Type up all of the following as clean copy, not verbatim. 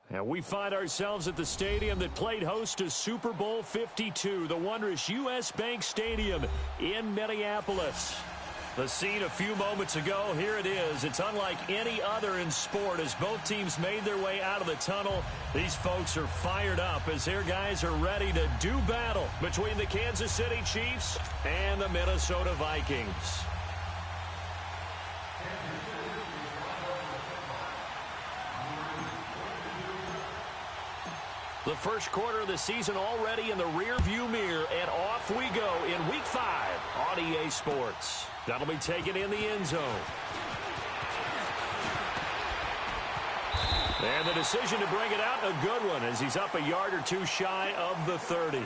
And we find ourselves at the stadium that played host to Super Bowl 52, the wondrous U.S. Bank Stadium in Minneapolis. The scene a few moments ago, here it is. It's unlike any other in sport as both teams made their way out of the tunnel. These folks are fired up as their guys are ready to do battle between the Kansas City Chiefs and the Minnesota Vikings. The first quarter of the season already in the rearview mirror, and off we go in Week 5 on EA Sports. That'll be taken in the end zone. And the decision to bring it out, a good one, as he's up a yard or two shy of the 30.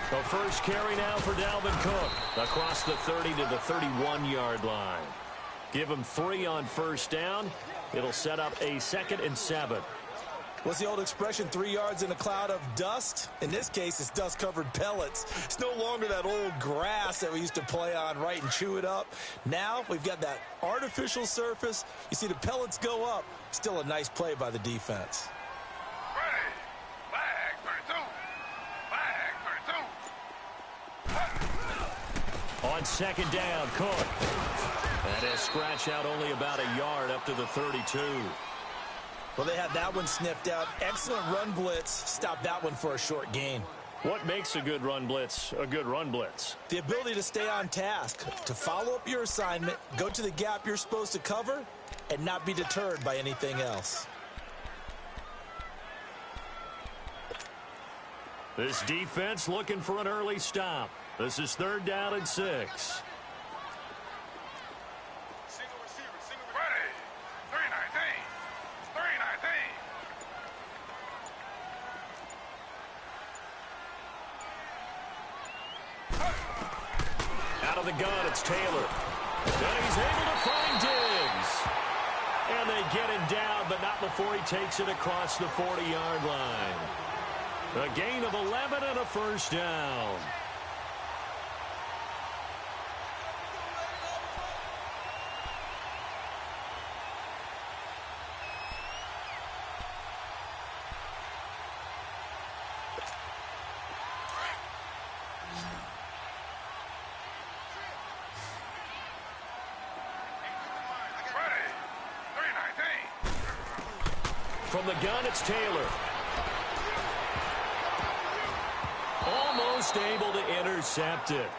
The first carry now for Dalvin Cook across the 30 to the 31-yard line. Give him 3 on first down. It'll set up a 2nd and 7. What's the old expression, 3 yards in a cloud of dust? In this case, it's dust-covered pellets. It's no longer that old grass that we used to play on, right, and chew it up. Now we've got that artificial surface. You see the pellets go up. Still a nice play by the defense. On 2nd down, Cook. And he'll scratch out only about a yard up to the 32. Well, they had that one sniffed out. Excellent run blitz. Stopped that one for a short gain. What makes a good run blitz a good run blitz? The ability to stay on task, to follow up your assignment, go to the gap you're supposed to cover, and not be deterred by anything else. This defense looking for an early stop. This is 3rd down and 6. Single receiver. Ready. 319. 319. Out of the gun, it's Taylor. And he's able to find Diggs. And they get him down, but not before he takes it across the 40-yard line. A gain of 11 and a first down. From the gun, it's Taylor. Almost able to intercept it.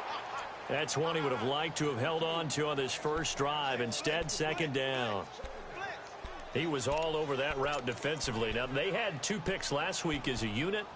That's one he would have liked to have held on to on this first drive. Instead, 2nd down. He was all over that route defensively. Now, they had 2 picks last week as a unit.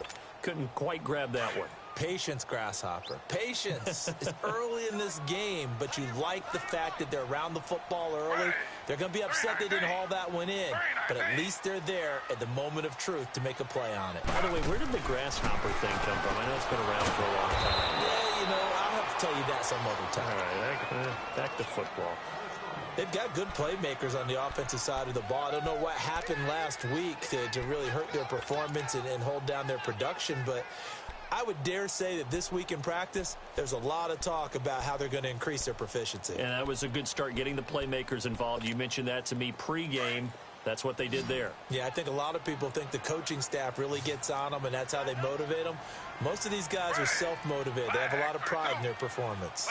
Couldn't quite grab that one. Patience, Grasshopper. Patience. It's early in this game, but you like the fact that they're around the football early. They're going to be upset they didn't haul that one in, but at least they're there at the moment of truth to make a play on it. By the way, where did the Grasshopper thing come from? I know it's been around for a long time. Yeah, I'll have to tell you that some other time. All right, back to football. They've got good playmakers on the offensive side of the ball. I don't know what happened last week to really hurt their performance and hold down their production, but I would dare say that this week in practice, there's a lot of talk about how they're going to increase their proficiency. And that was a good start, getting the playmakers involved. You mentioned that to me pregame. That's what they did there. Yeah, I think a lot of people think the coaching staff really gets on them, and that's how they motivate them. Most of these guys are self-motivated. They have a lot of pride in their performance.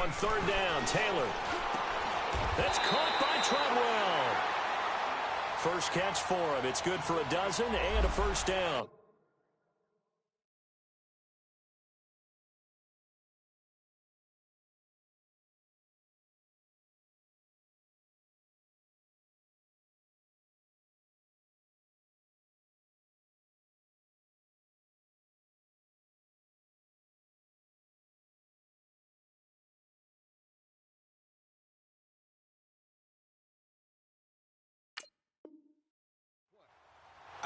On 3rd down, Taylor. That's caught by Treadwell. First catch for him. It's good for a dozen and a first down.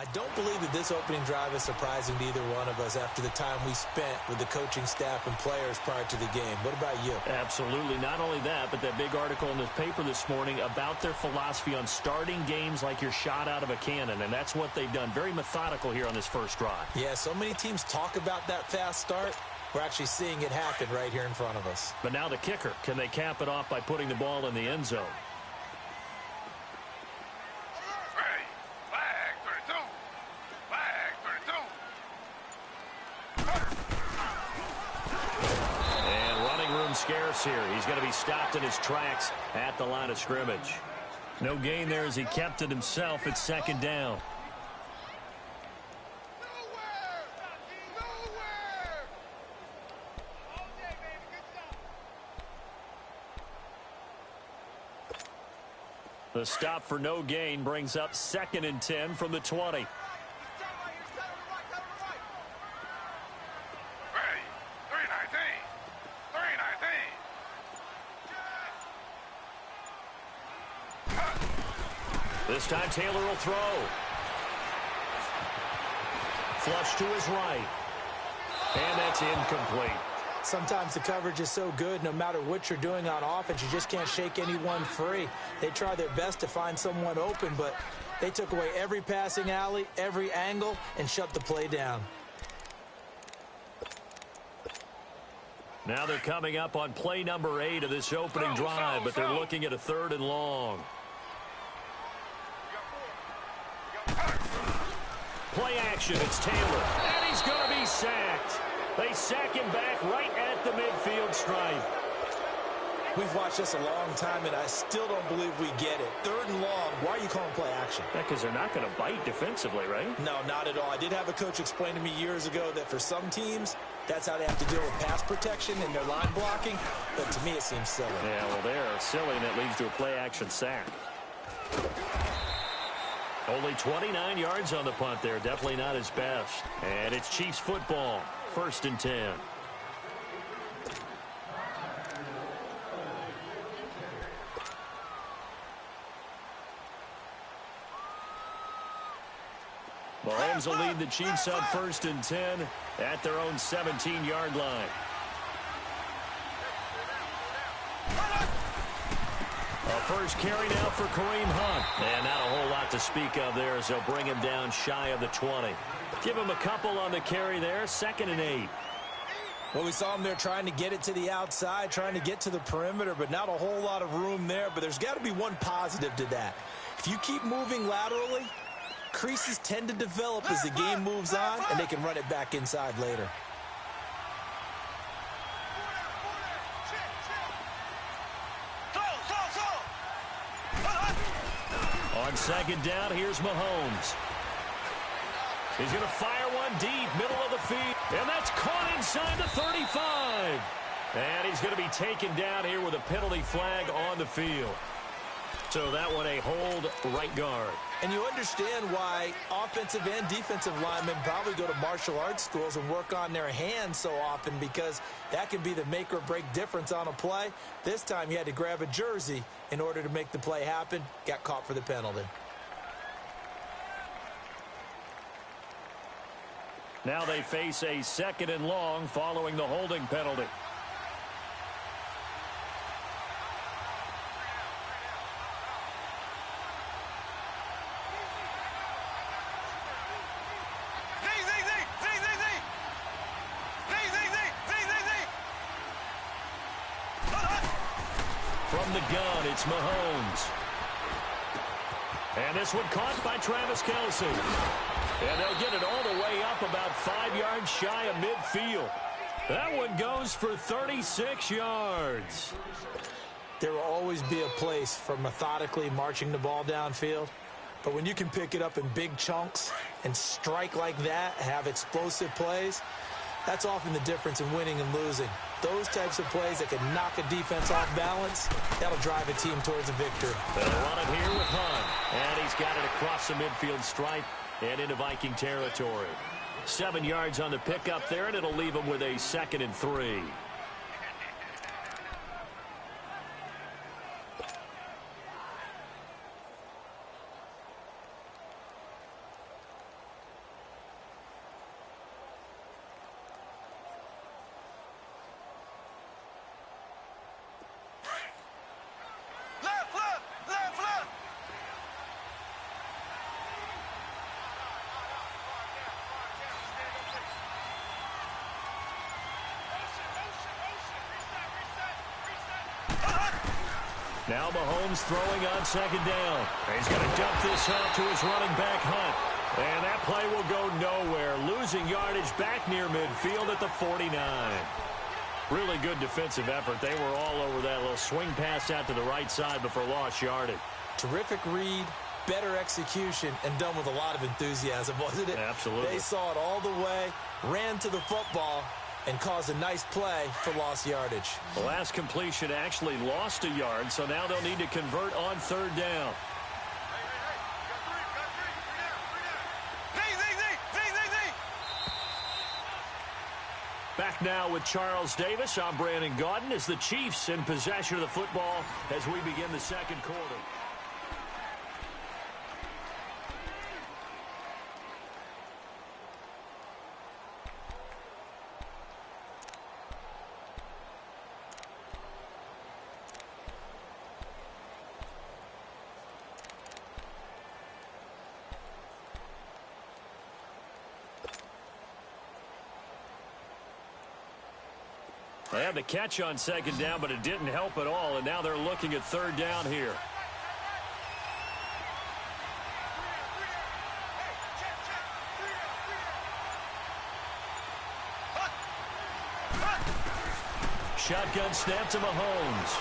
I don't believe that this opening drive is surprising to either one of us after the time we spent with the coaching staff and players prior to the game. What about you? Absolutely. Not only that, but that big article in the paper this morning about their philosophy on starting games like you're shot out of a cannon, and that's what they've done. Very methodical here on this first drive. Yeah, so many teams talk about that fast start. We're actually seeing it happen right here in front of us. But now the kicker. Can they cap it off by putting the ball in the end zone? Ready. Flag 32. Flag 32. And running room scarce here. He's going to be stopped in his tracks at the line of scrimmage. No gain there as he kept it himself at second down. The stop for no gain brings up 2nd and 10 from the 20. Ready. 319. 319. This time Taylor will throw. Flush to his right. And that's incomplete. Sometimes the coverage is so good, no matter what you're doing on offense, you just can't shake anyone free. They try their best to find someone open, but they took away every passing alley, every angle, and shut the play down. Now they're coming up on play number 8 of this opening drive, but they're looking at a 3rd and long. Play action, it's Taylor, and he's going to be sacked. They sack him back right at the midfield stripe. We've watched this a long time, and I still don't believe we get it. 3rd and long, why are you calling play action? Yeah, because they're not going to bite defensively, right? No, not at all. I did have a coach explain to me years ago that for some teams, that's how they have to deal with pass protection and their line blocking, but to me it seems silly. Yeah, well, they're silly, and it leads to a play action sack. Only 29 yards on the punt there. Definitely not his best. And it's Chiefs football. 1st and 10. Mahomes will lead the Chiefs on 1st and 10 at their own 17-yard line. A first carry now for Kareem Hunt. And not a whole lot to speak of there as they'll bring him down shy of the 20. Give him a couple on the carry there. 2nd and 8. Well, we saw him there trying to get it to the outside, trying to get to the perimeter, but not a whole lot of room there. But there's got to be one positive to that. If you keep moving laterally, creases tend to develop as the game moves on, and they can run it back inside later. On 2nd down, here's Mahomes. He's going to fire one deep, middle of the field. And that's caught inside the 35. And he's going to be taken down here with a penalty flag on the field. So that one a hold right guard. And you understand why offensive and defensive linemen probably go to martial arts schools and work on their hands so often, because that can be the make or break difference on a play. This time he had to grab a jersey in order to make the play happen. Got caught for the penalty. Now they face a 2nd and long following the holding penalty. From the gun, it's Mahomes. And this one caught by Travis Kelce. And they'll get it all the way up about 5 yards shy of midfield. That one goes for 36 yards. There will always be a place for methodically marching the ball downfield. But when you can pick it up in big chunks and strike like that, have explosive plays, that's often the difference in winning and losing. Those types of plays that can knock a defense off balance, that'll drive a team towards a victory. They'll run it here with Hunt. And he's got it across the midfield stripe and into Viking territory. 7 yards on the pickup there, and it'll leave him with a 2nd and 3. Now Mahomes throwing on second down. He's going to dump this off to his running back, Hunt. And that play will go nowhere. Losing yardage back near midfield at the 49. Really good defensive effort. They were all over that little swing pass out to the right side before lost yardage. Terrific read, better execution, and done with a lot of enthusiasm, wasn't it? Absolutely. They saw it all the way, ran to the football, and caused a nice play for lost yardage. The last completion actually lost a yard, so now they'll need to convert on third down. Back now with Charles Davis. I'm Brandon Gaudin as the Chiefs in possession of the football as we begin the second quarter. They had the catch on second down, but it didn't help at all, and now they're looking at third down here. Shotgun snap to Mahomes.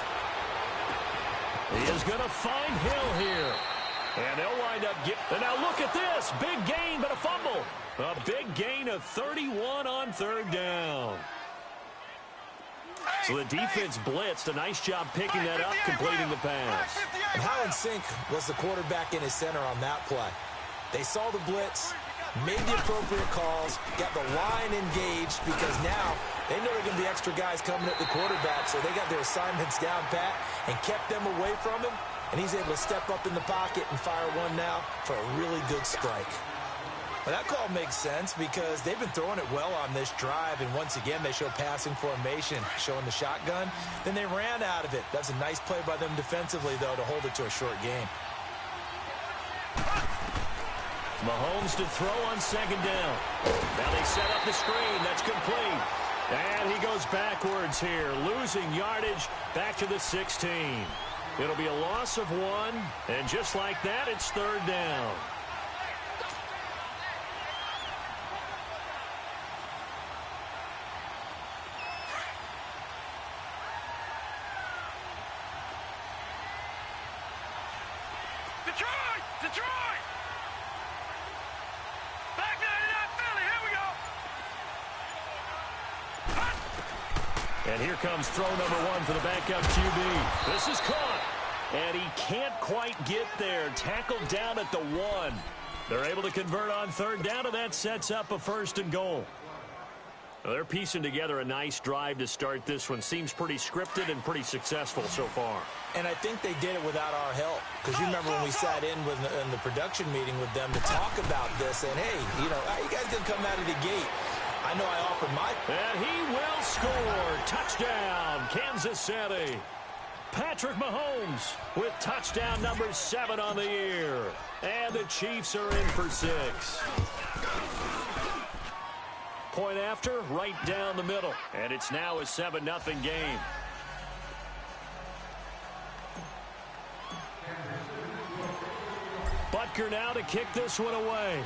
He is going to find Hill here. And they'll wind up and now look at this. Big gain, but a fumble. A big gain of 31 on third down. So the defense blitzed. A nice job picking that up, completing the pass. And how in sync was the quarterback in his center on that play? They saw the blitz, made the appropriate calls, got the line engaged because now they know there are going to be extra guys coming at the quarterback, so they got their assignments down pat and kept them away from him, and he's able to step up in the pocket and fire one now for a really good strike. Well, that call makes sense because they've been throwing it well on this drive, and once again, they show passing formation, showing the shotgun. Then they ran out of it. That's a nice play by them defensively, though, to hold it to a short game. Mahomes to throw on second down. Now they set up the screen. That's complete. And he goes backwards here, losing yardage back to the 16. It'll be a loss of 1, and just like that, it's third down. Detroit! Back 99 Philly, here we go! And here comes throw number 1 for the backup QB. This is caught. And he can't quite get there. Tackled down at the 1. They're able to convert on third down, and that sets up a first and goal. Well, they're piecing together a nice drive to start this one. Seems pretty scripted and pretty successful so far. And I think they did it without our help. Because you remember when we sat in the production meeting with them to talk about this. And, hey, you know, how you guys going to come out of the gate? I know I offered my... And he will score. Touchdown, Kansas City. Patrick Mahomes with touchdown number 7 on the year. And the Chiefs are in for 6. Point after, right down the middle. And it's now a 7-0 game. Butker now to kick this one away.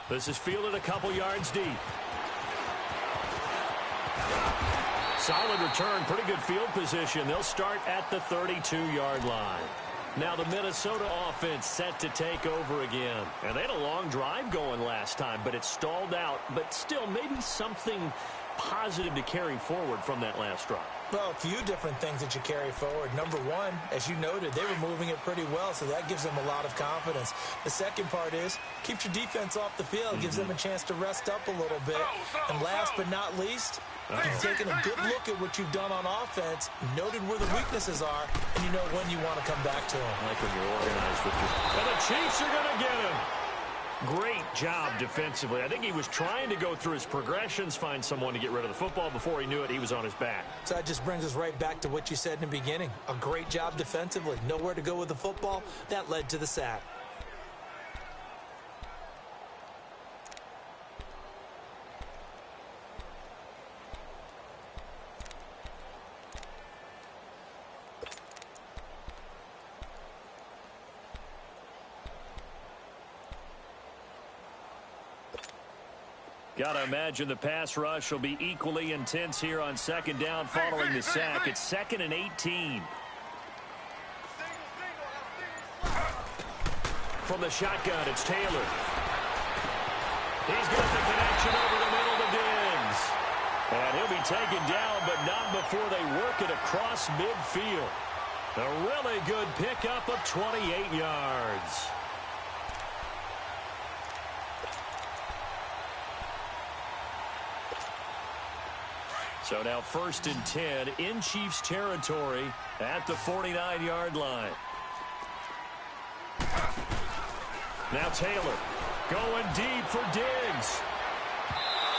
This is fielded a couple yards deep. Solid return, pretty good field position. They'll start at the 32-yard line. Now the Minnesota offense set to take over again. And they had a long drive going last time, but it stalled out. But still, maybe something positive to carry forward from that last drive. Well, a few different things that you carry forward. Number one, as you noted, they were moving it pretty well, so that gives them a lot of confidence. The second part is, keeps your defense off the field, gives them a chance to rest up a little bit. And last but not least, you've taken a good look at what you've done on offense, noted where the weaknesses are, and you know when you want to come back to them. I like when you're organized with your... And the Chiefs are going to get him. Great job defensively. I think he was trying to go through his progressions, find someone to get rid of the football. Before he knew it, he was on his back. So that just brings us right back to what you said in the beginning. A great job defensively. Nowhere to go with the football. That led to the sack. Got to imagine the pass rush will be equally intense here on second down following the sack. It's 2nd and 18. From the shotgun, it's Taylor. He's got the connection over the middle to Diggs. And he'll be taken down, but not before they work it across midfield. A really good pickup of 28 yards. So now 1st and 10 in Chiefs territory at the 49-yard line. Now Taylor going deep for Diggs.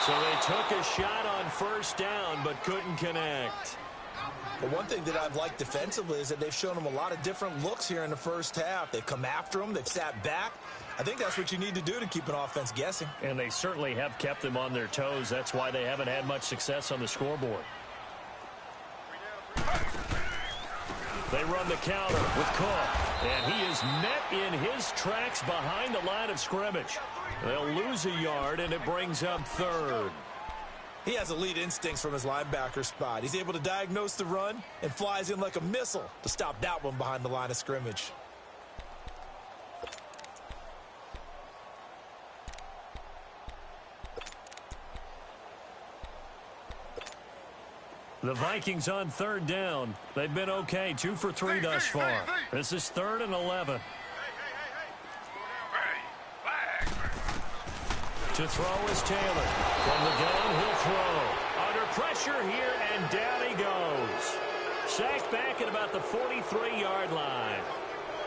So they took a shot on 1st down but couldn't connect. But one thing that I've liked defensively is that they've shown them a lot of different looks here in the first half. They've come after them. They've sat back. I think that's what you need to do to keep an offense guessing. And they certainly have kept them on their toes. That's why they haven't had much success on the scoreboard. They run the counter with Cook. And he is met in his tracks behind the line of scrimmage. They'll lose a yard, and it brings up 3rd. He has elite instincts from his linebacker spot. He's able to diagnose the run and flies in like a missile to stop that one behind the line of scrimmage. The Vikings on 3rd down. They've been okay, 2 for 3 thus far. This is 3rd and 11. To throw is Taylor. From the gun, he'll throw. Under pressure here, and down he goes. Sacked back at about the 43-yard line.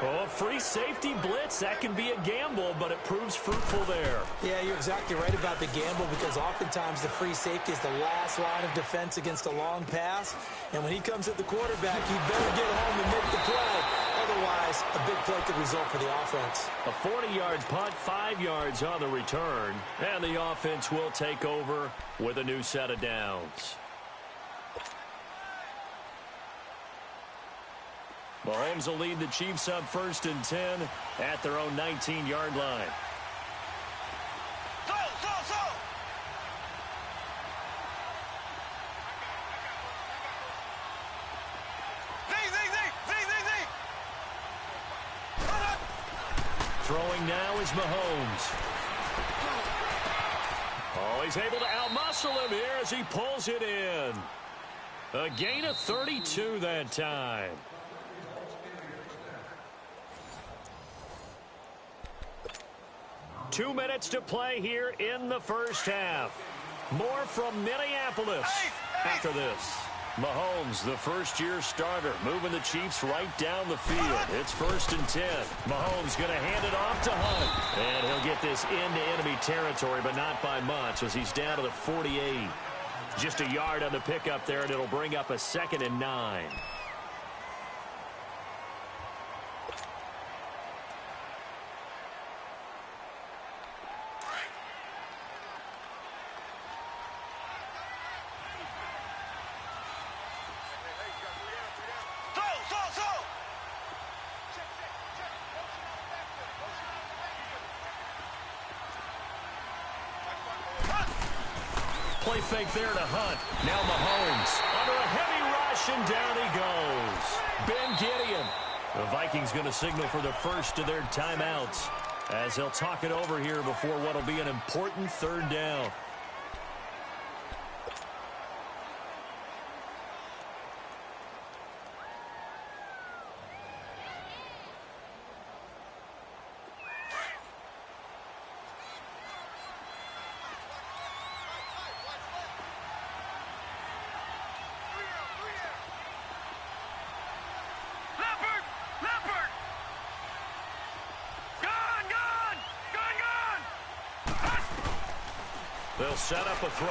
Oh, free safety blitz, that can be a gamble, but it proves fruitful there. Yeah, you're exactly right about the gamble because oftentimes the free safety is the last line of defense against a long pass. And when he comes at the quarterback, he better get home and make the play. Otherwise, a big play could result for the offense. A 40-yard punt, 5 yards on the return. And the offense will take over with a new set of downs. Mahomes will lead the Chiefs up 1st and 10 at their own 19-yard line. Throwing now is Mahomes. Oh, he's able to outmuscle him here as he pulls it in. A gain of 32 that time. Two minutes to play here in the first half. More from Minneapolis after this. Mahomes, the first-year starter, moving the Chiefs right down the field. It's 1st and 10. Mahomes going to hand it off to Hunt. And he'll get this into enemy territory, but not by much as he's down to the 48. Just a yard on the pickup there, and it'll bring up a 2nd and 9. Play fake there to Hunt. Now Mahomes under a heavy rush, and down he goes. Ben Gideon. The Vikings going to signal for the first of their timeouts as they'll talk it over here before what will be an important 3rd down. They'll set up a throw.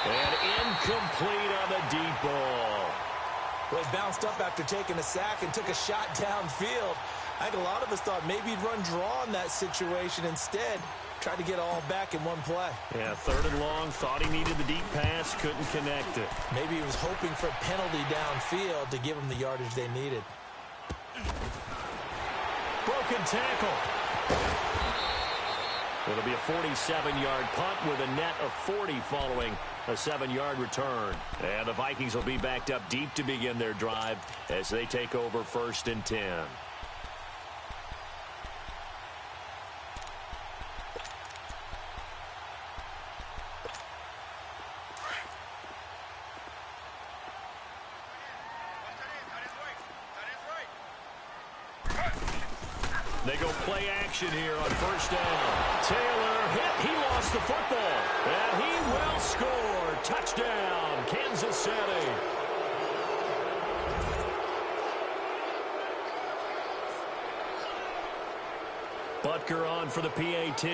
And incomplete on the deep ball. Well, he bounced up after taking a sack and took a shot downfield. I think a lot of us thought maybe he'd run draw in that situation. Instead, tried to get it all back in one play. Yeah, 3rd and long. Thought he needed the deep pass. Couldn't connect it. Maybe he was hoping for a penalty downfield to give him the yardage they needed. Broken tackle. It'll be a 47-yard punt with a net of 40 following a 7-yard return. And the Vikings will be backed up deep to begin their drive as they take over 1st and 10. They go play action here on 1st down. Taylor hit. He lost the football. And he will score. Touchdown, Kansas City. Butker on for the PAT.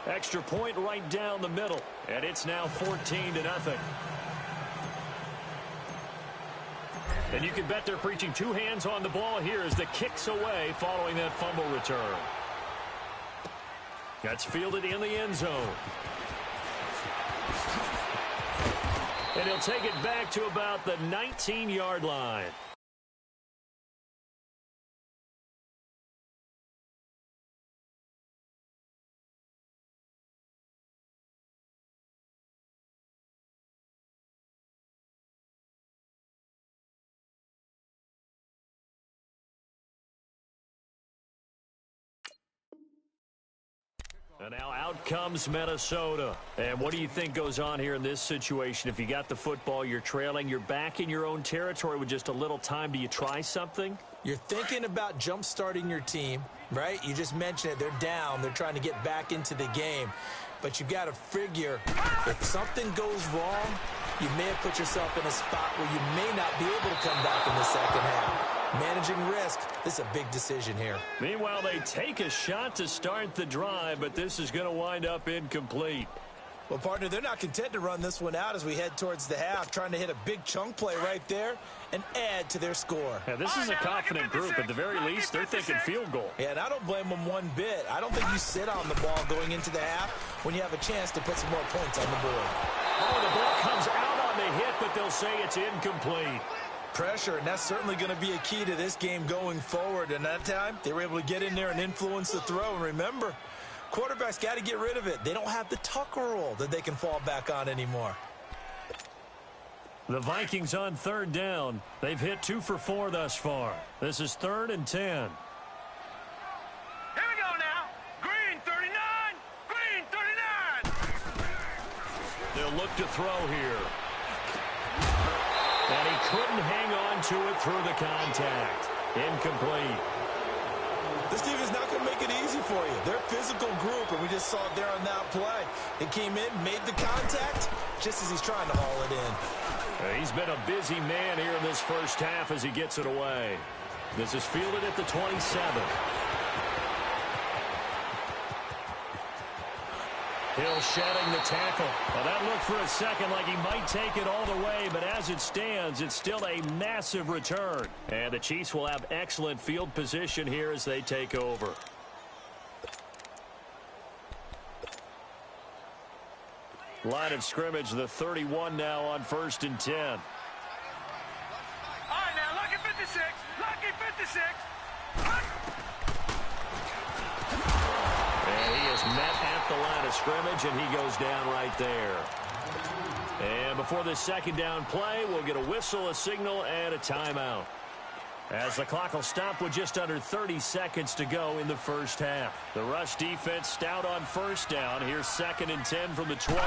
Extra point right down the middle. And it's now 14-0. And you can bet they're preaching 2 hands on the ball here as the kick's away following that fumble return. That's fielded in the end zone. And he'll take it back to about the 19-yard line. And now out comes Minnesota. And what do you think goes on here in this situation? If you got the football, you're trailing, you're back in your own territory with just a little time. Do you try something? You're thinking about jump-starting your team, right? You just mentioned it. They're down. They're trying to get back into the game. But you've got to figure if something goes wrong, you may have put yourself in a spot where you may not be able to come back in the second half. Managing risk, this is a big decision here. Meanwhile, they take a shot to start the drive, but this is going to wind up incomplete. Well, partner, they're not content to run this one out as we head towards the half, trying to hit a big chunk play right there and add to their score. Yeah, this is a confident group. At the very least, they're thinking field goal. Yeah, and I don't blame them one bit. I don't think you sit on the ball going into the half when you have a chance to put some more points on the board. Oh, the ball comes out on the hit, but they'll say it's incomplete. Pressure, and that's certainly going to be a key to this game going forward. And that time, they were able to get in there and influence the throw. And remember, quarterbacks got to get rid of it. They don't have the Tucker rule that they can fall back on anymore. The Vikings on 3rd down. They've hit 2 for 4 thus far. This is 3rd and 10. Here we go now. Green 39. Green 39. They'll look to throw here. And he couldn't hang on to it through the contact. Incomplete. This team is not going to make it easy for you. They're a physical group, and we just saw it there on that play. They came in, made the contact, just as he's trying to haul it in. He's been a busy man here in this first half as he gets it away. This is fielded at the 27. Hill shedding the tackle. Well, that looked for a second like he might take it all the way, but as it stands, it's still a massive return. And the Chiefs will have excellent field position here as they take over. Line of scrimmage, the 31 now on 1st and 10. All right, now, lucky 56. Lucky 56. And he is met at the line of scrimmage, and he goes down right there. And before this 2nd down play, we'll get a whistle, a signal, and a timeout. As the clock will stop with just under 30 seconds to go in the first half. The rush defense stout on 1st down. Here's 2nd and 10 from the 20.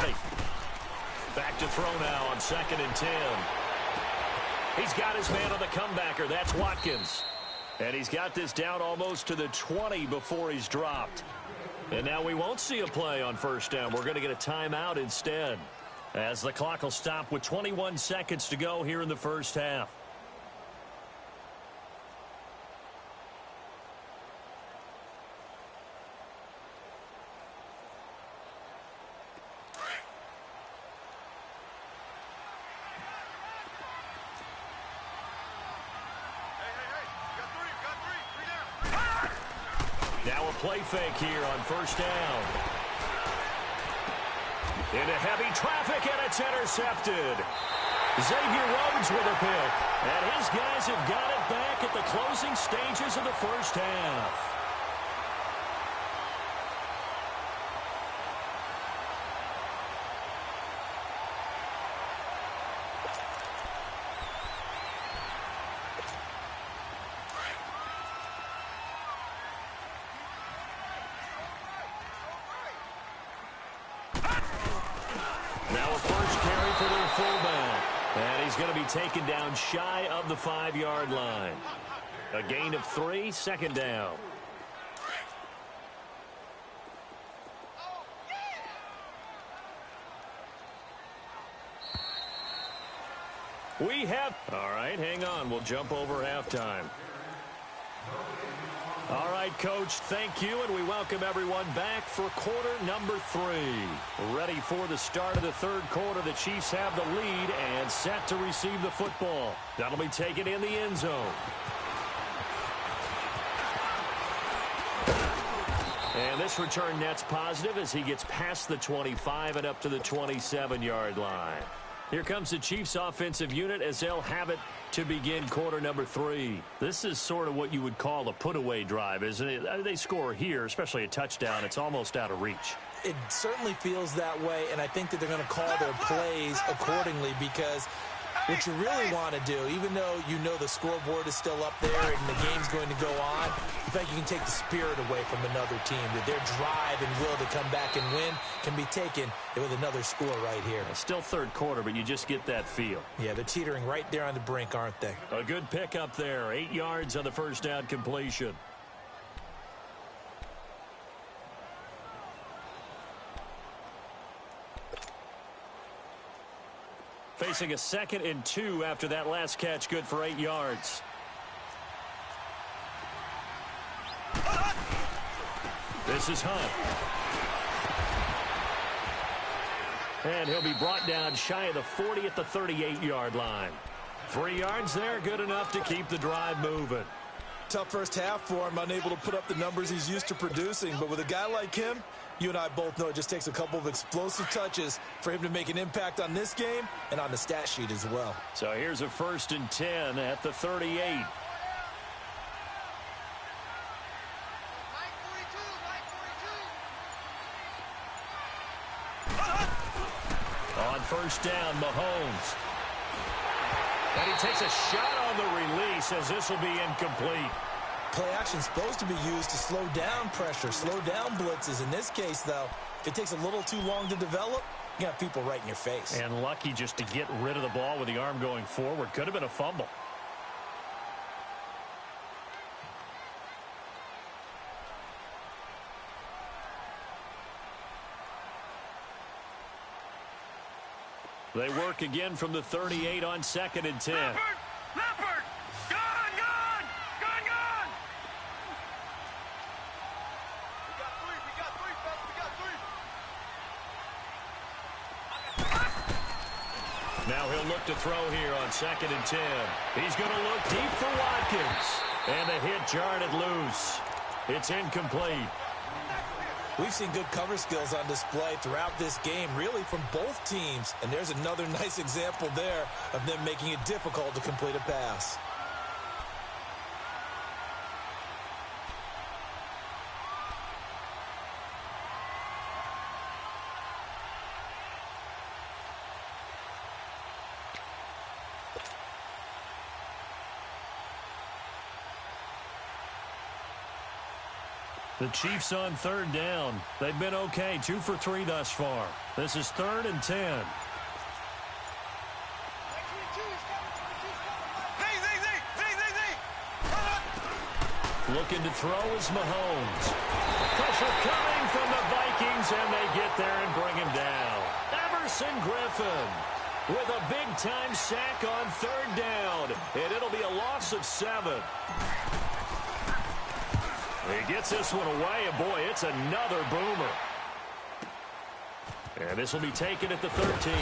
Back to throw now on 2nd and 10. He's got his man on the comebacker. That's Watkins. And he's got this down almost to the 20 before he's dropped. And now we won't see a play on 1st down. We're going to get a timeout instead. As the clock will stop with 21 seconds to go here in the first half. Now a play fake here on 1st down. Into heavy traffic, and it's intercepted. Xavier Rhodes with a pick. And his guys have got it back at the closing stages of the first half. Now a first carry for their fullback. And he's going to be taken down shy of the 5-yard line. A gain of 3, second down. We have... All right, hang on. We'll jump over halftime. All right, Coach, thank you, and we welcome everyone back for quarter number 3. Ready for the start of the third quarter. The Chiefs have the lead and set to receive the football. That'll be taken in the end zone. And this return net's positive as he gets past the 25 and up to the 27-yard line. Here comes the Chiefs offensive unit as they'll have it to begin quarter number 3. This is sort of what you would call a put-away drive, isn't it? They score here, especially a touchdown. It's almost out of reach. It certainly feels that way, and I think that they're going to call their plays accordingly because what you really want to do, even though you know the scoreboard is still up there and the game's going to go on, you think you can take the spirit away from another team, that their drive and will to come back and win can be taken with another score right here. It's still third quarter, but you just get that feel. Yeah, they're teetering right there on the brink, aren't they? A good pickup there. 8 yards on the first down completion. Facing a 2nd and 2 after that last catch, good for 8 yards. This is Hunt. And he'll be brought down shy of the 40 at the 38-yard line. 3 yards there, good enough to keep the drive moving. Tough first half for him, unable to put up the numbers he's used to producing. But with a guy like him, you and I both know it just takes a couple of explosive touches for him to make an impact on this game and on the stat sheet as well. So here's a 1st and 10 at the 38. On first down, Mahomes. And he takes a shot on the release as this will be incomplete. Play action is supposed to be used to slow down pressure, slow down blitzes. In this case, though, if it takes a little too long to develop, you got people right in your face. And lucky just to get rid of the ball with the arm going forward. Could have been a fumble. They work again from the 38 on 2nd and 10. Leopard! Leopard! Gone! Gone! Gone! Gone! We got three, fellas. We got three. Now he'll look to throw here on 2nd and 10. He's going to look deep for Watkins. And the hit jarred it loose. It's incomplete. We've seen good cover skills on display throughout this game, really from both teams. And there's another nice example there of them making it difficult to complete a pass. The Chiefs on 3rd down. They've been okay, 2 for 3 thus far. This is 3rd and 10. Looking to throw is Mahomes. Pressure coming from the Vikings, and they get there and bring him down. Everson Griffin with a big-time sack on 3rd down, and it'll be a loss of 7. He gets this one away, and boy, it's another boomer. And this will be taken at the 13.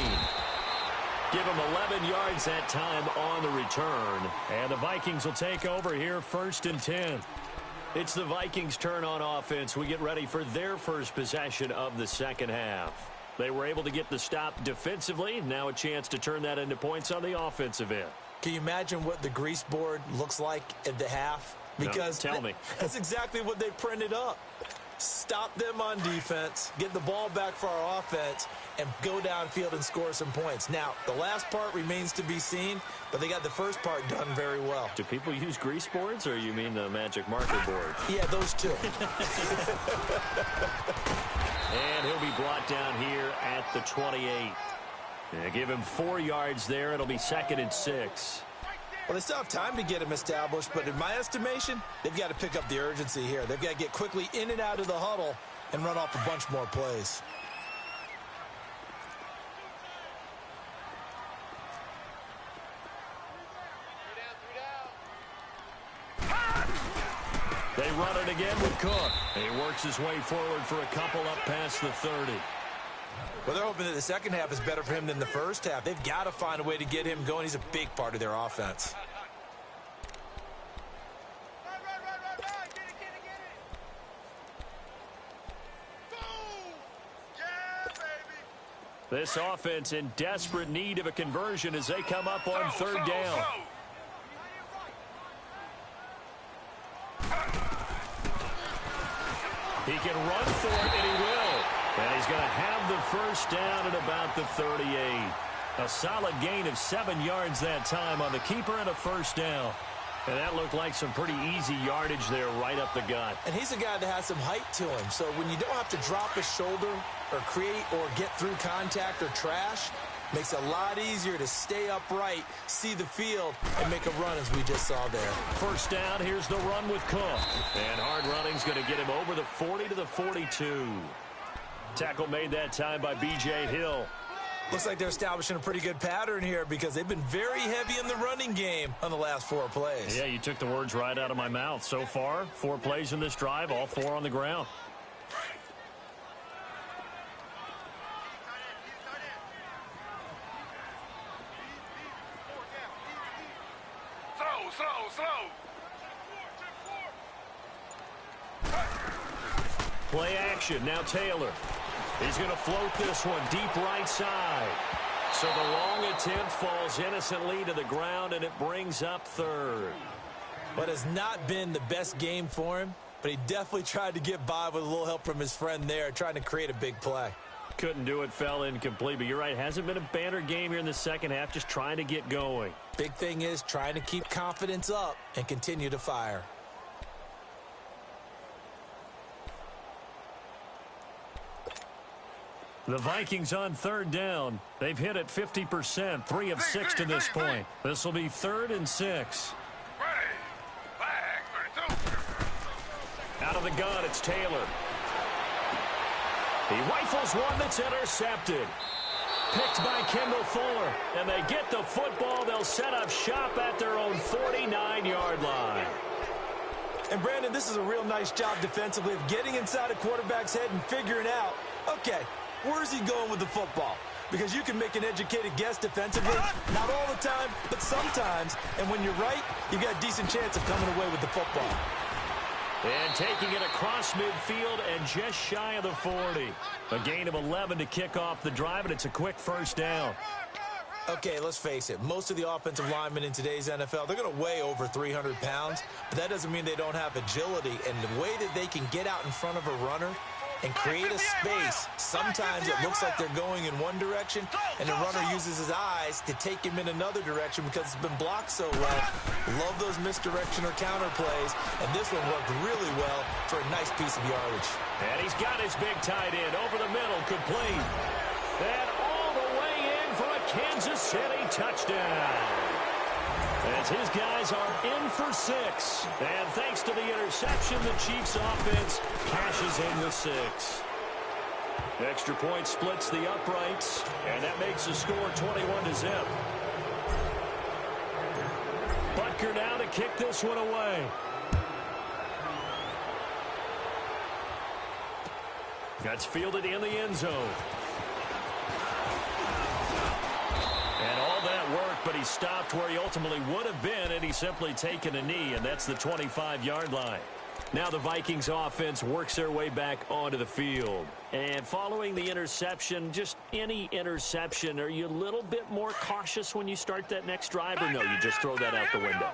Give him 11 yards that time on the return. And the Vikings will take over here 1st and 10. It's the Vikings' turn on offense. We get ready for their first possession of the second half. They were able to get the stop defensively. Now a chance to turn that into points on the offensive end. Can you imagine what the grease board looks like at the half? Because no, tell me. That's exactly what they printed up. Stop them on defense, get the ball back for our offense, and go downfield and score some points. Now, the last part remains to be seen, but they got the first part done very well. Do people use grease boards, or you mean the magic marker board? Yeah, those two. And he'll be brought down here at the 28. Yeah, give him 4 yards there. It'll be 2nd and 6. Well, they still have time to get him established, but in my estimation, they've got to pick up the urgency here. They've got to get quickly in and out of the huddle and run off a bunch more plays. They run it again with Cook. He works his way forward for a couple up past the 30. Well, they're hoping that the second half is better for him than the first half. They've got to find a way to get him going. He's a big part of their offense. This offense in desperate need of a conversion as they come up on 3rd down. He can run for it, and he will. And he's going to have the first down at about the 38. A solid gain of 7 yards that time on the keeper and a first down. And that looked like some pretty easy yardage there right up the gut. And he's a guy that has some height to him. So when you don't have to drop his shoulder or create or get through contact or trash, makes it a lot easier to stay upright, see the field, and make a run as we just saw there. First down, here's the run with Cook. And hard running's going to get him over the 40 to the 42. Tackle made that time by B.J. Hill. Looks like they're establishing a pretty good pattern here because they've been very heavy in the running game on the last 4 plays. Yeah, you took the words right out of my mouth. So far, 4 plays in this drive, all 4 on the ground. Play action. Now Taylor. He's going to float this one deep right side. So the long attempt falls innocently to the ground, and it brings up 3rd. But has not been the best game for him, but he definitely tried to get by with a little help from his friend there, trying to create a big play. Couldn't do it, fell incomplete. But you're right, hasn't been a banner game here in the second half, just trying to get going. Big thing is trying to keep confidence up and continue to fire. The Vikings on 3rd down. They've hit it 50%, 3 of 6 to this point. This will be 3rd and 6. Out of the gun, it's Taylor. He rifles one that's intercepted. Picked by Kendall Fuller. And they get the football. They'll set up shop at their own 49-yard line. And, Brandon, this is a real nice job defensively of getting inside a quarterback's head and figuring out, okay, where's he going with the football? Because you can make an educated guess defensively, not all the time, but sometimes. And when you're right, you've got a decent chance of coming away with the football. And taking it across midfield and just shy of the 40. A gain of 11 to kick off the drive, and it's a quick first down. Okay, let's face it. Most of the offensive linemen in today's NFL, they're going to weigh over 300 pounds, but that doesn't mean they don't have agility. And the way that they can get out in front of a runner and create a space, sometimes it looks like they're going in one direction, and the runner uses his eyes to take him in another direction because it's been blocked so well. Love those misdirection or counter plays, and this one worked really well for a nice piece of yardage. And he's got his big tight end over the middle, complete. And all the way in for a Kansas City touchdown. As his guys are in for 6. And thanks to the interception, the Chiefs offense cashes in with 6. Extra point splits the uprights, and that makes the score 21-0. Butker now to kick this one away. That's fielded in the end zone. And all that work, but he stopped where he ultimately would have been, and he's simply taken a knee, and that's the 25-yard line. Now the Vikings offense works their way back onto the field. And following the interception, just any interception, are you a little bit more cautious when you start that next drive, or no, you just throw that out the window?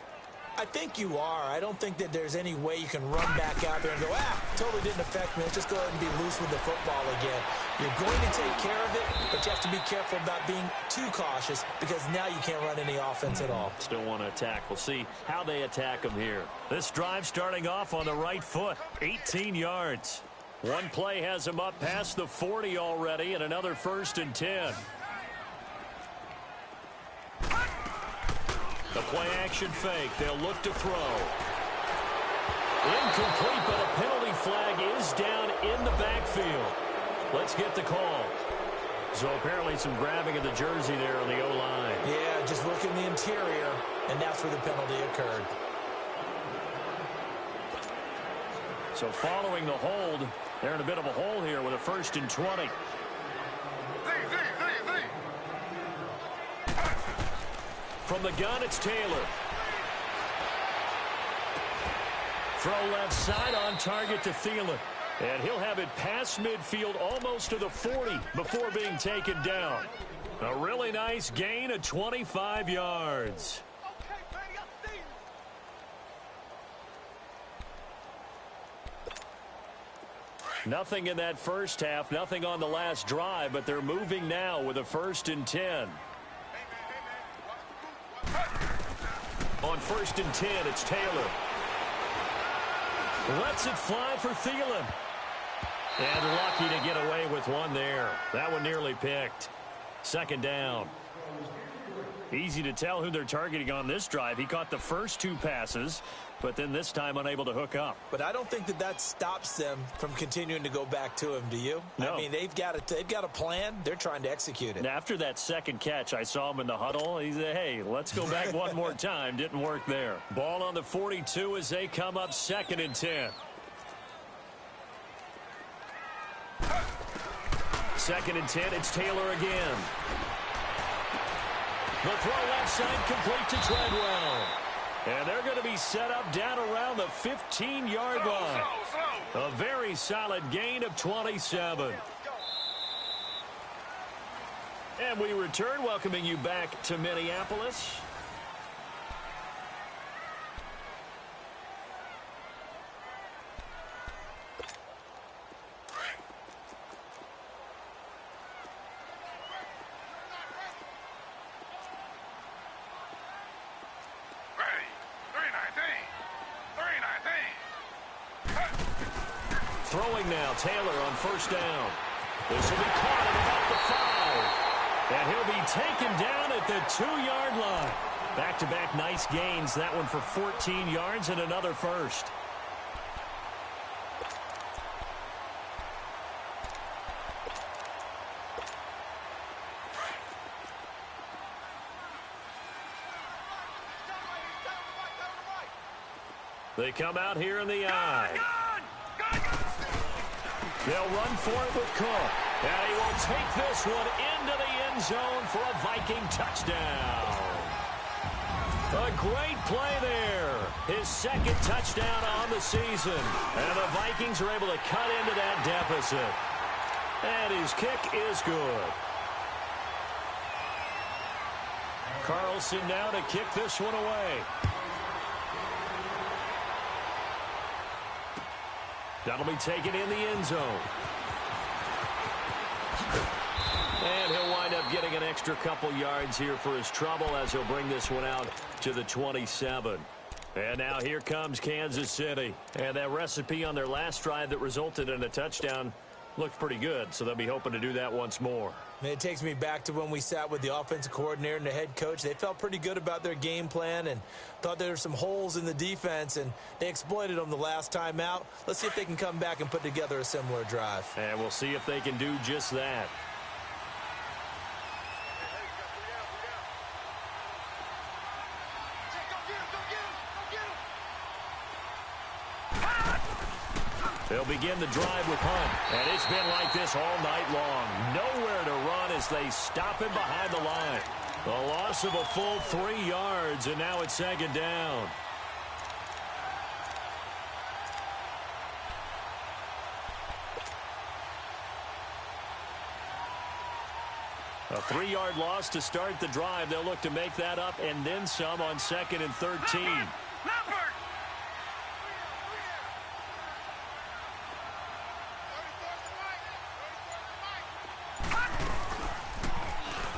I think you are. I don't think that there's any way you can run back out there and go, totally didn't affect me. Let's just go ahead and be loose with the football again. You're going to take care of it, but you have to be careful about being too cautious because now you can't run any offense at all. Still want to attack. We'll see how they attack them here. This drive starting off on the right foot, 18 yards. One play has them up past the 40 already, and another 1st and 10. The play-action fake. They'll look to throw. Incomplete, but a penalty flag is down in the backfield. Let's get the call. So apparently some grabbing of the jersey there on the O-line. Yeah, just look in the interior, and that's where the penalty occurred. So following the hold, they're in a bit of a hole here with a 1st and 20. From the gun, it's Taylor. Throw left side on target to Thielen. And he'll have it past midfield almost to the 40 before being taken down. A really nice gain of 25 yards. Nothing in that first half, nothing on the last drive, but they're moving now with a 1st and 10. On 1st and 10, it's Taylor. Lets it fly for Thielen. And lucky to get away with one there. That one nearly picked. 2nd down. Easy to tell who they're targeting on this drive. He caught the first 2 passes, but then this time unable to hook up. But I don't think that stops them from continuing to go back to him, do you? No. I mean, they've got a plan. They're trying to execute it. After that second catch, I saw him in the huddle. He said, hey, let's go back one more time. Didn't work there. Ball on the 42 as they come up 2nd and 10. 2nd and 10, it's Taylor again. The throw left side complete to Treadwell. And they're going to be set up down around the 15-yard line. A very solid gain of 27. And we return, welcoming you back to Minneapolis. Throwing now, Taylor on 1st down. This will be caught at about the 5. And he'll be taken down at the 2-yard line. Back-to-back nice gains. That one for 14 yards and another 1st. They come out here in the eye. They'll run for it with Cook. And he will take this one into the end zone for a Viking touchdown. A great play there. His 2nd touchdown on the season. And the Vikings are able to cut into that deficit. And his kick is good. Carlson now to kick this one away. That'll be taken in the end zone. And he'll wind up getting an extra couple yards here for his trouble as he'll bring this one out to the 27. And now here comes Kansas City. And that recipe on their last drive that resulted in a touchdown looked pretty good, so they'll be hoping to do that once more. And it takes me back to when we sat with the offensive coordinator and the head coach. They felt pretty good about their game plan and thought there were some holes in the defense, and they exploited them the last time out. Let's see if they can come back and put together a similar drive. And we'll see if they can do just that. They'll begin the drive with Hunt. And it's been like this all night long. Nowhere to run as they stop him behind the line. A loss of a full 3 yards, and now it's 2nd down. A 3-yard loss to start the drive. They'll look to make that up and then some on 2nd and 13. Leopard!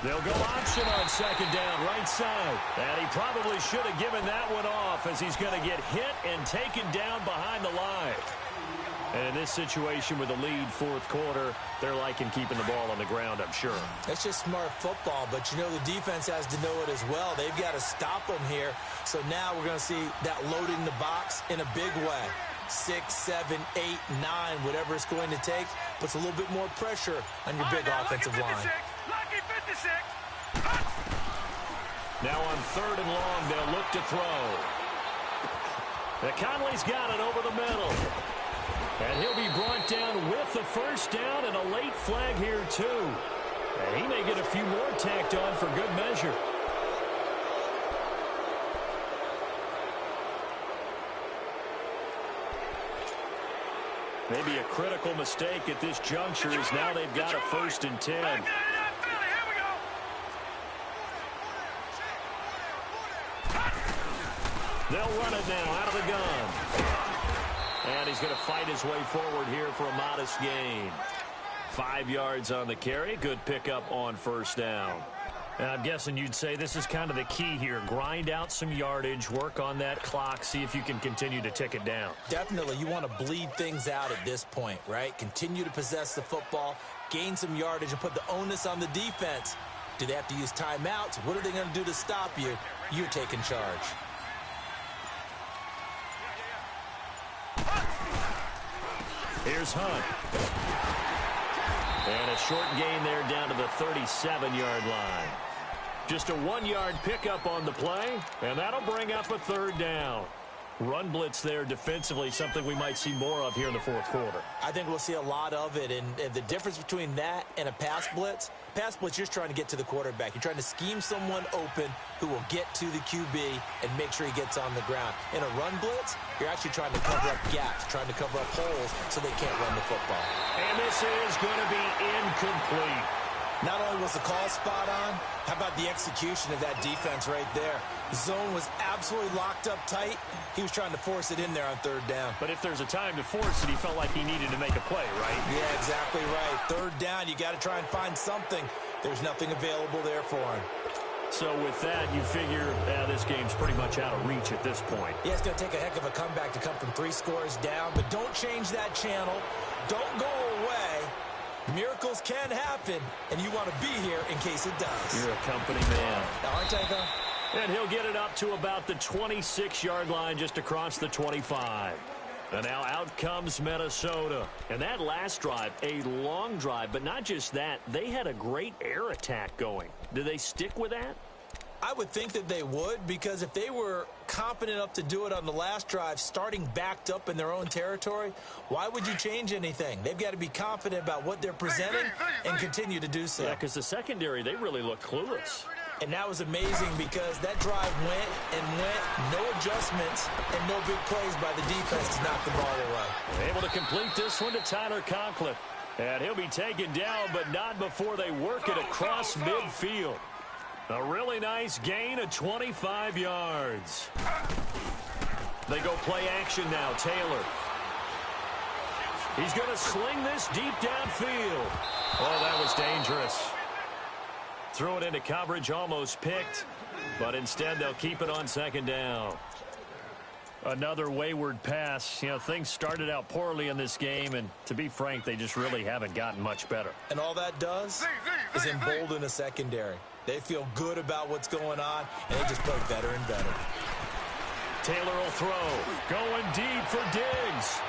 They'll go option on 2nd down, right side. And he probably should have given that one off as he's going to get hit and taken down behind the line. And in this situation with a lead 4th quarter, they're liking keeping the ball on the ground, I'm sure. That's just smart football, but you know the defense has to know it as well. They've got to stop them here. So now we're going to see that loading the box in a big way. 6, 7, 8, 9, whatever it's going to take, puts a little bit more pressure on your big offensive line. Lucky 56. Now on 3rd and long, they'll look to throw. Conley's got it over the middle. And he'll be brought down with the 1st down and a late flag here, too. And he may get a few more tacked on for good measure. Maybe a critical mistake at this juncture is now they've got a 1st and 10. They'll run it now out of the gun. And he's going to fight his way forward here for a modest gain. 5 yards on the carry. Good pickup on 1st down. And I'm guessing you'd say this is kind of the key here. Grind out some yardage, work on that clock, see if you can continue to tick it down. Definitely. You want to bleed things out at this point, right? Continue to possess the football, gain some yardage, and put the onus on the defense. Do they have to use timeouts? What are they going to do to stop you? You're taking charge. Here's Hunt. And a short gain there down to the 37-yard line. Just a 1-yard pickup on the play, and that'll bring up a 3rd down. Run blitz there defensively, something we might see more of here in the 4th quarter. I think we'll see a lot of it, and the difference between that and a pass blitz, you're just trying to get to the quarterback. You're trying to scheme someone open who will get to the QB and make sure he gets on the ground. In a run blitz, you're actually trying to cover up gaps, trying to cover up holes so they can't run the football. And this is going to be incomplete. Not only was the call spot on, how about the execution of that defense right there? The zone was absolutely locked up tight. He was trying to force it in there on 3rd down. But if there's a time to force it, he felt like he needed to make a play, right? Yeah, exactly right. 3rd down, you got to try and find something. There's nothing available there for him. So with that, you figure this game's pretty much out of reach at this point. Yeah, it's going to take a heck of a comeback to come from 3 scores down, but don't change that channel. Don't go away. Miracles can happen, and you want to be here in case it does. You're a company man. Aren't I, though? And he'll get it up to about the 26-yard line just across the 25. And now out comes Minnesota. And that last drive, a long drive, but not just that. They had a great air attack going. Do they stick with that? I would think that they would, because if they were competent enough to do it on the last drive, starting backed up in their own territory, why would you change anything? They've got to be confident about what they're presenting and continue to do so. Yeah, because the secondary, they really look clueless. And that was amazing because that drive went and went, no adjustments and no big plays by the defense to knock the ball away. Able to complete this one to Tyler Conklin. And he'll be taken down, but not before they work it across midfield. A really nice gain of 25 yards. They go play action now. Taylor. He's going to sling this deep downfield. Oh, that was dangerous. Threw it into coverage, almost picked. But instead, they'll keep it on 2nd down. Another wayward pass. You know, things started out poorly in this game, and to be frank, they just really haven't gotten much better. And all that does is embolden a secondary. They feel good about what's going on, and they just play better and better. Taylor will throw. Going deep for Diggs.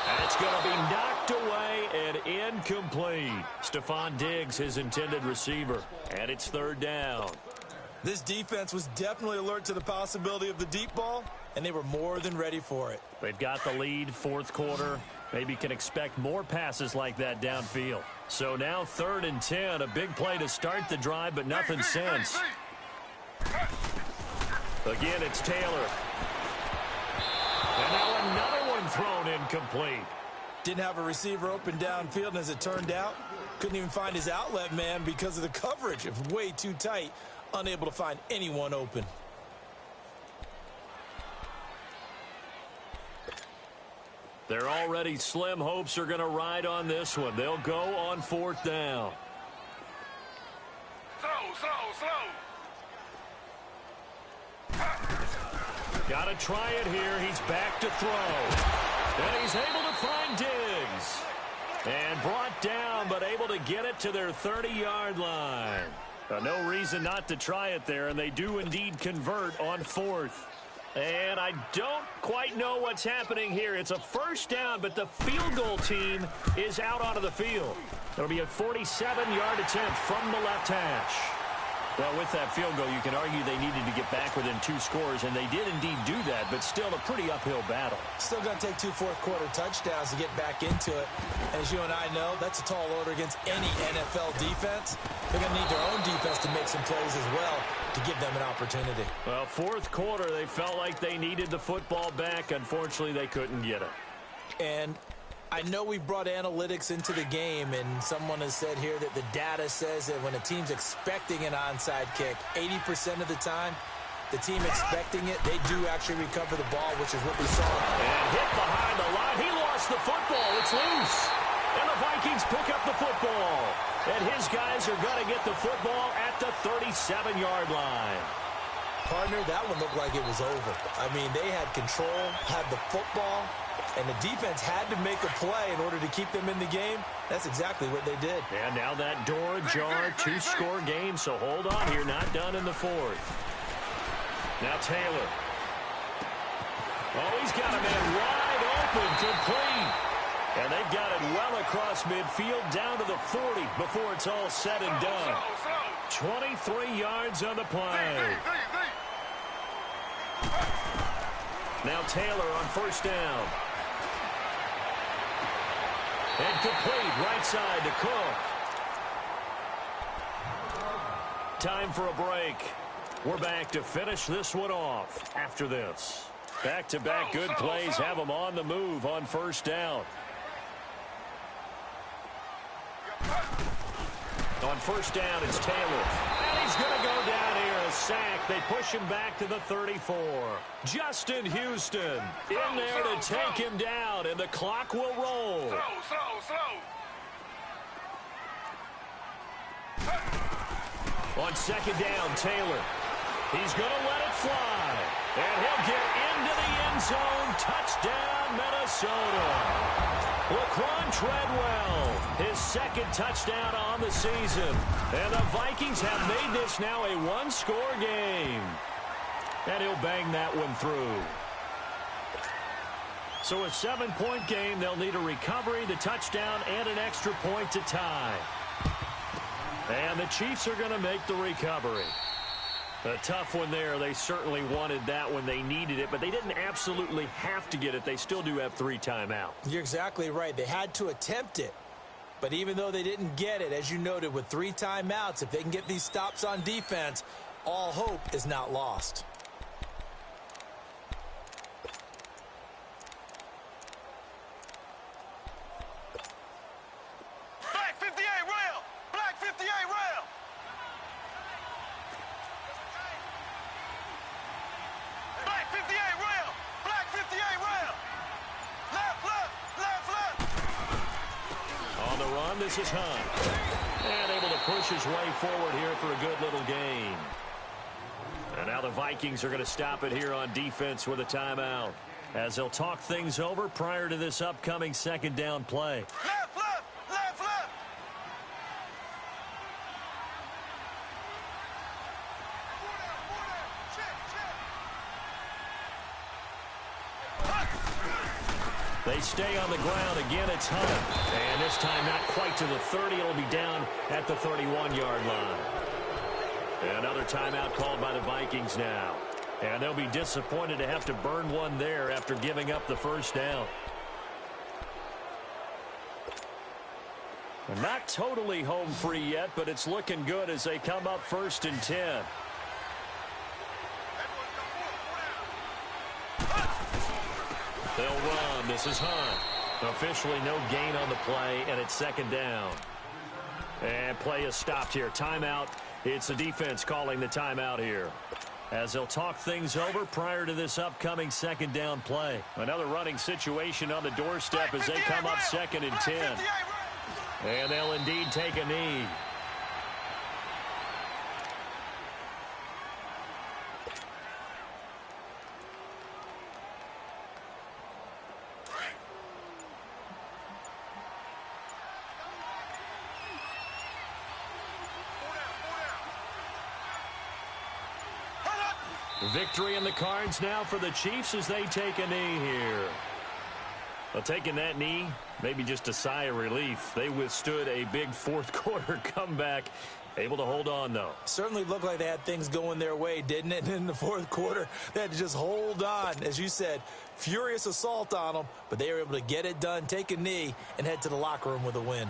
And it's going to be knocked away and incomplete. Stephon Diggs, his intended receiver. And it's 3rd down. This defense was definitely alert to the possibility of the deep ball, and they were more than ready for it. They've got the lead, 4th quarter. Maybe can expect more passes like that downfield. So now 3rd and 10, a big play to start the drive, but nothing since. Again, it's Taylor. And now another one thrown incomplete. Didn't have a receiver open downfield, and as it turned out, couldn't even find his outlet man because of the coverage. It was way too tight, unable to find anyone open. Their already slim hopes are going to ride on this one. They'll go on 4th down. Slow. Got to try it here. He's back to throw. And he's able to find Diggs. And brought down, but able to get it to their 30-yard line. No reason not to try it there, and they do indeed convert on 4th. And I don't quite know what's happening here. It's a 1st down, but the field goal team is out onto the field. It'll be a 47-yard attempt from the left hash. Well, with that field goal, you can argue they needed to get back within 2 scores, and they did indeed do that, but still a pretty uphill battle. Still going to take 2 fourth-quarter touchdowns to get back into it. As you and I know, that's a tall order against any NFL defense. They're going to need their own defense to make some plays as well to give them an opportunity. Well, 4th quarter, they felt like they needed the football back. Unfortunately, they couldn't get it. And I know we brought analytics into the game, and someone has said here that the data says that when a team's expecting an onside kick, 80% of the time, the team expecting it, they do actually recover the ball, which is what we saw. And hit behind the line. He lost the football. It's loose. And the Vikings pick up the football. And his guys are going to get the football at the 37-yard line. Partner, that one looked like it was over. I mean, they had control, had the football, and the defense had to make a play in order to keep them in the game. That's exactly what they did. And now that door ajar, 2-score game, so hold on here, not done in the 4th. Now Taylor. Oh, he's got a man wide open, complete. And they've got it well across midfield, down to the 40 before it's all said and done. 23 yards on the play. Now Taylor on 1st down. And complete right side to Cook. Time for a break. We're back to finish this one off after this. Back-to-back good plays have them on the move on 1st down. On 1st down, it's Taylor. And he's going to go down here, a sack. They push him back to the 34. Justin Houston in there to take him down, and the clock will roll. On 2nd down, Taylor. He's going to let it fly. And he'll get into the end zone. Touchdown, Minnesota. Laquan Treadwell, his 2nd touchdown on the season. And the Vikings have made this now a 1-score game. And he'll bang that one through. So a 7-point game, they'll need a recovery, the touchdown, and an extra point to tie. And the Chiefs are going to make the recovery. A tough one there. They certainly wanted that when they needed it, but they didn't absolutely have to get it. They still do have 3 timeouts. You're exactly right. They had to attempt it. But even though they didn't get it, as you noted, with 3 timeouts, if they can get these stops on defense, all hope is not lost. Black 58 rail! Black 58 rail! Black 58 rail! Black 58 rail! Left! On the run, this is Hunt. And able to push his way forward here for a good little gain. And now the Vikings are going to stop it here on defense with a timeout, as they'll talk things over prior to this upcoming 2nd down play. Left! They stay on the ground. Again, it's Hunt. And this time not quite to the 30. It'll be down at the 31-yard line. Another timeout called by the Vikings now. And they'll be disappointed to have to burn one there after giving up the 1st down. They're not totally home free yet, but it's looking good as they come up 1st and 10. They'll run. This is Hunt. Officially no gain on the play, and it's second down. And play is stopped here. Timeout. It's the defense calling the timeout here, as they'll talk things over prior to this upcoming second down play. Another running situation on the doorstep as they come up second and 10. And they'll indeed take a knee. Victory in the cards now for the Chiefs as they take a knee here. Well, taking that knee, maybe just a sigh of relief. They withstood a big fourth quarter comeback. Able to hold on, though. Certainly looked like they had things going their way, didn't it? In the fourth quarter, they had to just hold on. As you said, furious assault on them, but they were able to get it done, take a knee, and head to the locker room with a win.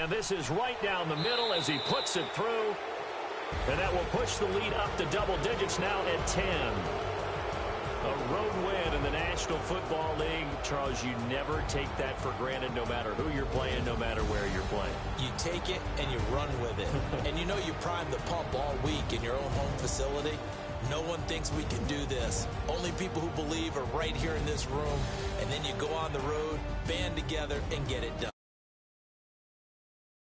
And this is right down the middle as he puts it through. And that will push the lead up to double digits now at 10. A road win in the National Football League. Charles, you never take that for granted no matter who you're playing, no matter where you're playing. You take it and you run with it. And you know you primed the pump all week in your own home facility. No one thinks we can do this. Only people who believe are right here in this room. And then you go on the road, band together, and get it done.